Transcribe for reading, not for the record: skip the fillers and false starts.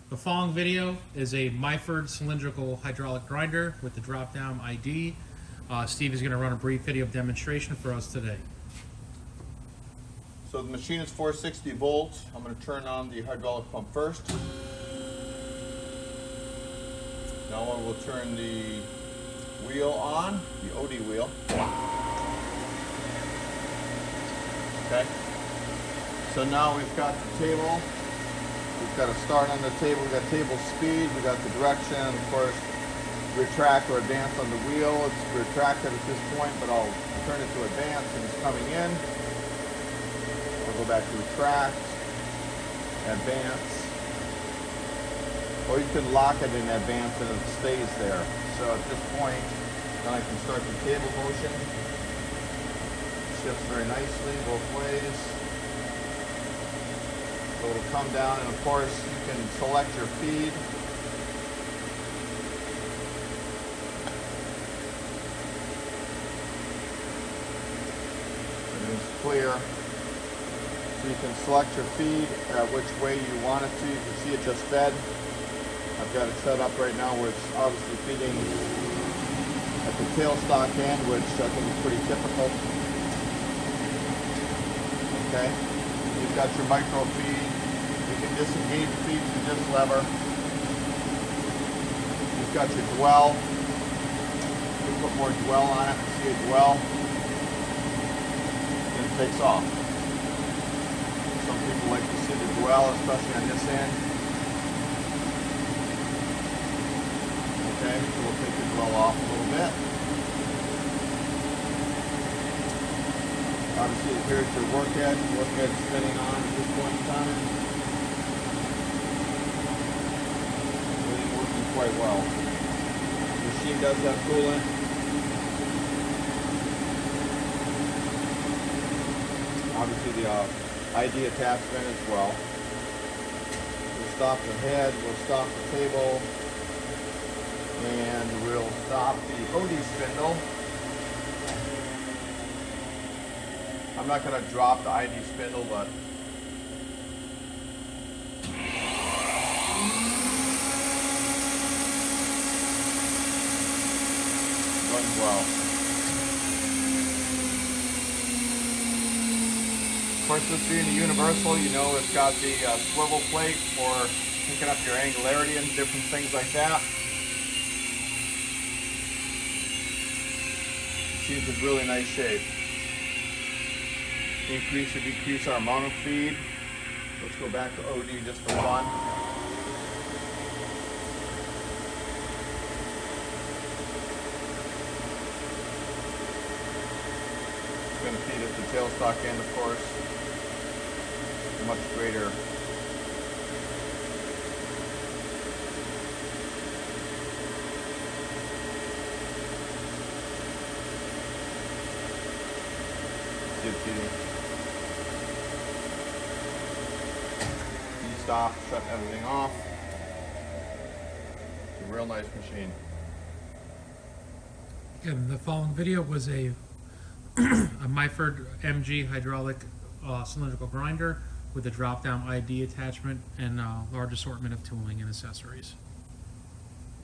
The following video is a Myford cylindrical hydraulic grinder with the drop-down ID. Steve is going to run a brief video demonstration for us today. So the machine is 460 volts. I'm going to turn on the hydraulic pump first. Now I will turn the wheel on, the OD wheel. Okay. So now we've got the table. We've got a start on the table. We've got table speed. We've got the direction. Of course, retract or advance on the wheel. It's retracted at this point, but I'll turn it to advance and it's coming in. I'll go back to retract, advance. Or you can lock it in advance and it stays there. So at this point, then I can start the table motion. Shifts very nicely both ways. So it'll come down, and of course you can select your feed. Everything's clear. So you can select your feed, which way you want it to. You can see it just fed. I've got it set up right now where it's obviously feeding at the tailstock end, which I think is pretty typical. Okay, you've got your micro feed. You can disengage feed through this lever. You've got your dwell. You can put more dwell on it. See a dwell. And it takes off. Some people like to see the dwell, especially on this end. Okay, so we'll take the dwell off a little bit. Obviously, here's your work edge. Work edge spinning on at this point in time. Everything working quite well. The machine does have coolant. Obviously, the ID attachment as well. We'll stop the head. We'll stop the table. And we'll stop the OD spindle. I'm not going to drop the ID spindle, but runs well. Of course, this being a universal, you know it's got the swivel plate for picking up your angularity and different things like that. She's in really nice shape. Increase or decrease our amount of feed. Let's go back to OD just for fun. It's going to feed at the tailstock end, of course. Much greater. Feeding. Stop, shut everything off. It's a real nice machine. Again, the following video was a Myford MG hydraulic cylindrical grinder with a drop-down ID attachment and a large assortment of tooling and accessories.